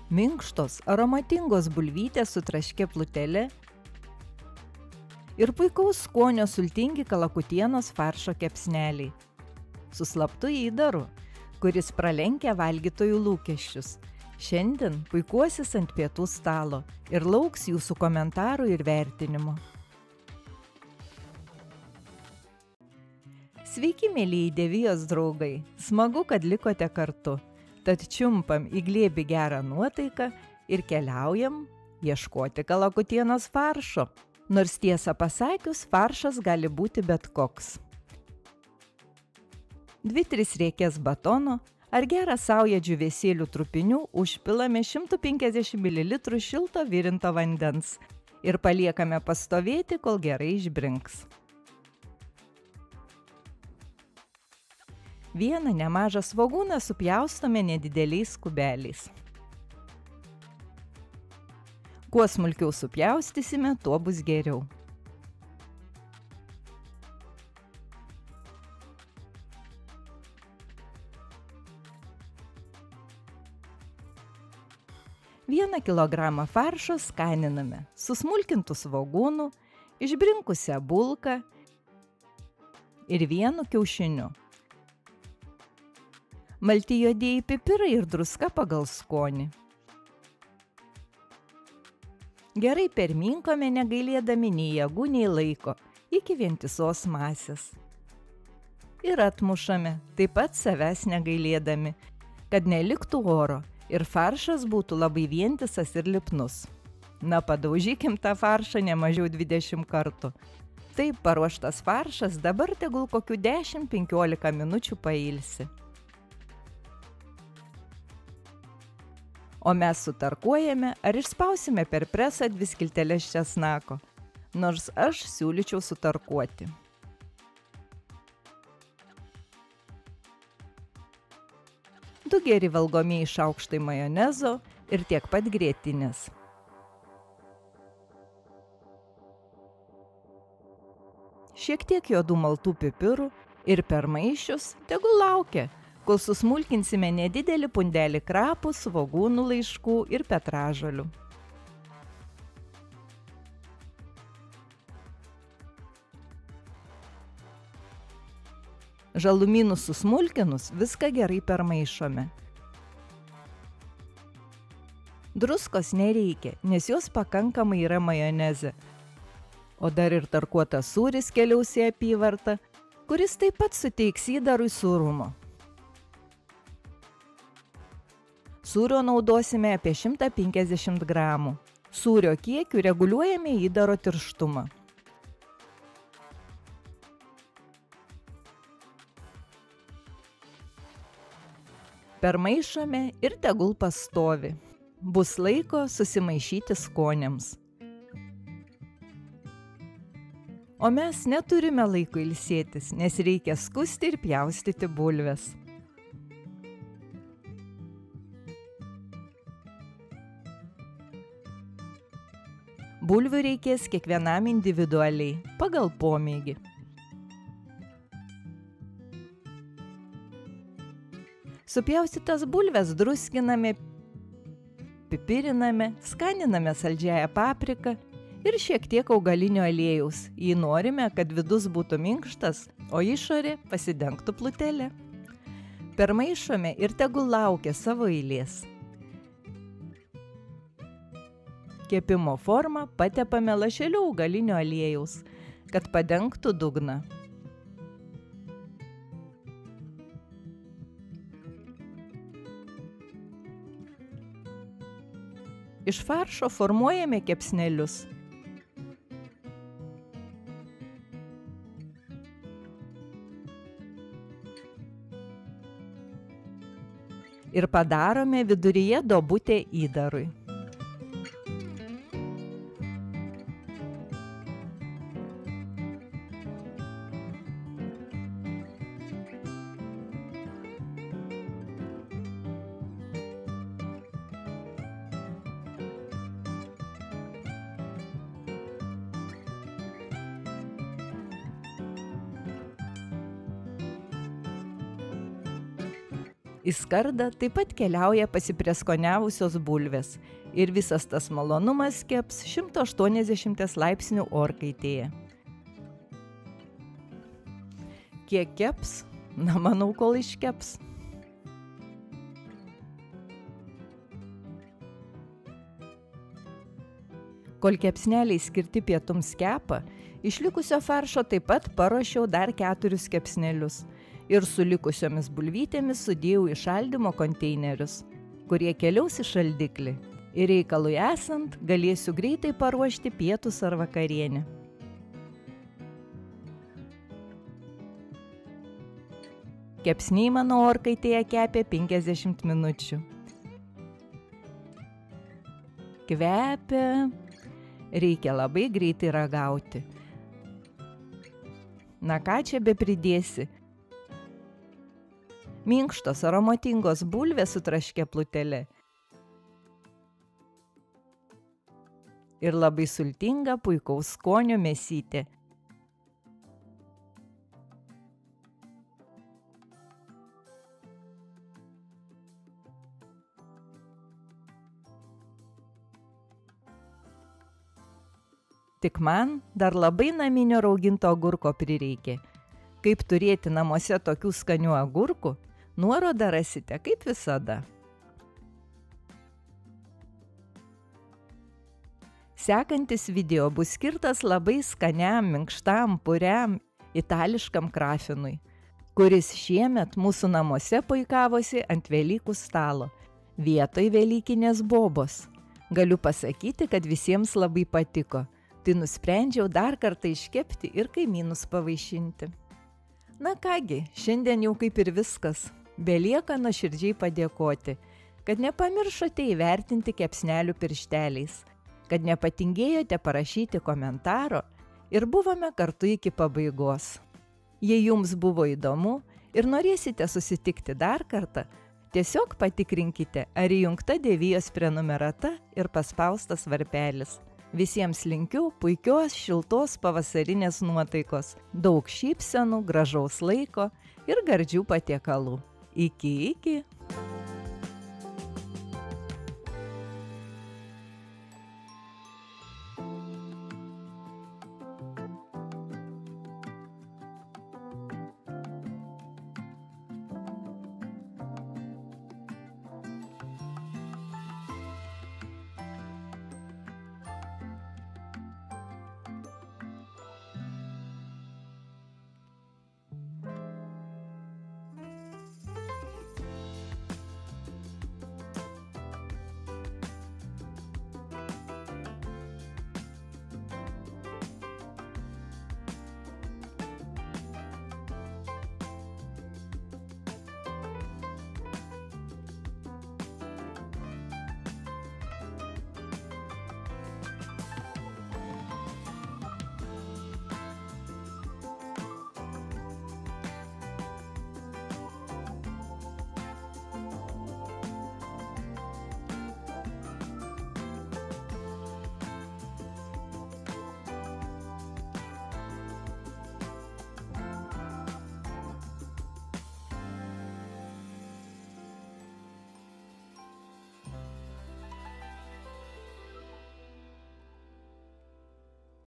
Minkštos, aromatingos bulvytės su traškia plutele ir puikaus skonio sultingi kalakutienos faršo kepsneliai. Su slaptu įdaru, kuris pralenkia valgytojų lūkesčius. Šiandien puikuosis ant pietų stalo ir lauks jūsų komentarų ir vertinimo. Sveiki, mėlyjei Devijos draugai! Smagu, kad likote kartu. Tad čiumpam į glėbį gerą nuotaiką ir keliaujam ieškoti kalakutienos faršo. Nors tiesą pasakius, faršas gali būti bet koks. 2-3 riekės batono ar gerą saują džiūvėsėlių trupinių užpilame 150 ml šilto virinto vandens ir paliekame pastovėti, kol gerai išbrinks. Vieną nemažą svogūną supjaustome nedideliais kubeliais. Kuo smulkiau supjaustysime, tuo bus geriau. Vieną kilogramą faršo skaniname su smulkintu svogūnu, išbrinkusią bulką ir 1 kiaušiniu. Malti juodieji pipirai ir druska pagal skonį. Gerai perminkome, negailėdami nei jėgų, nei laiko, iki vientisos masės. Ir atmušame, taip pat savęs negailėdami, kad neliktų oro ir faršas būtų labai vientisas ir lipnus. Na, padaužykim tą faršą ne mažiau 20 kartų. Taip paruoštas faršas dabar tegul kokių 10-15 minučių pailsi. O mes sutarkuojame ar išspausime per presą 2 skilteles česnako, nors aš siūlyčiau sutarkuoti. Du geri valgomieji šaukštai majonezo ir tiek pat grietinės. Šiek tiek juodų maltų pipirų ir permaišius tegul laukia, kol susmulkinsime nedidelį pundelį krapų, svogūnų laiškų ir petražolių. Žalumynus susmulkinus viską gerai permaišome. Druskos nereikia, nes jos pakankamai yra majoneze. O dar ir tarkuotas sūris keliaus į apyvartą, kuris taip pat suteiks įdarui sūrumo. Sūrio naudosime apie 150 gramų. Sūrio kiekiu reguliuojame įdaro tirštumą. Permaišome ir tegul pastovi. Bus laiko susimaišyti skoniams. O mes neturime laiko ilsėtis, nes reikia skusti ir pjaustyti bulves. Bulvių reikės kiekvienam individualiai, pagal pomėgį. Supjaustytas bulves druskiname, pipiriname, skaniname saldžiąją papriką ir šiek tiek augalinio aliejaus, jei norime, kad vidus būtų minkštas, o išorė pasidengtų plutele. Permaišome ir tegul laukia savo eilės. Kepimo formą patepame lašeliu augalinio aliejaus, kad padengtų dugną. Iš faršo formuojame kepsnelius. Ir padarome viduryje duobutę įdarui. Į skardą taip pat keliauja pasiprieskoniavusios bulvės ir visas tas malonumas keps 180 laipsnių orkaitėje. Kiek keps? Na, manau, kol iškeps. Kol kepsneliai skirti pietums kepa, iš likusio faršo taip pat paruošiau dar 4 kepsnelius ir su likusiomis bulvytėmis sudėjau į šaldymo konteinerius, kurie keliaus į šaldiklį. Ir reikalui esant, galėsiu greitai paruošti pietus ar vakarienę. Kepsniai mano orkaitėje kepė 50 minučių. Kvepia. Reikia labai greitai ragauti. Na ką čia bepridėsi? Minkštos aromatingos bulvės su traškia plutele. Ir labai sultinga puikaus skonio mėsytė. Tik man dar labai naminio rauginto agurko prireikė. Kaip turėti namuose tokių skanių agurkų, nuorodą rasite kaip visada. Sekantis video bus skirtas labai skaniam, minkštam, puriam, itališkam krafinui, kuris šiemet mūsų namuose puikavosi ant Velykų stalo, vietoj velykinės bobos. Galiu pasakyti, kad visiems labai patiko. Tai nusprendžiau dar kartą iškepti ir kaimynus pavaišinti. Na kągi, šiandien jau kaip ir viskas. Belieka nuoširdžiai padėkoti, kad nepamiršote įvertinti kepsnelių piršteliais, kad nepatingėjote parašyti komentaro ir buvome kartu iki pabaigos. Jei jums buvo įdomu ir norėsite susitikti dar kartą, tiesiog patikrinkite, ar įjungta Devijos prenumerata ir paspaustas varpelis. Visiems linkiu puikios, šiltos pavasarinės nuotaikos, daug šypsenų, gražaus laiko ir gardžių patiekalų. Iki.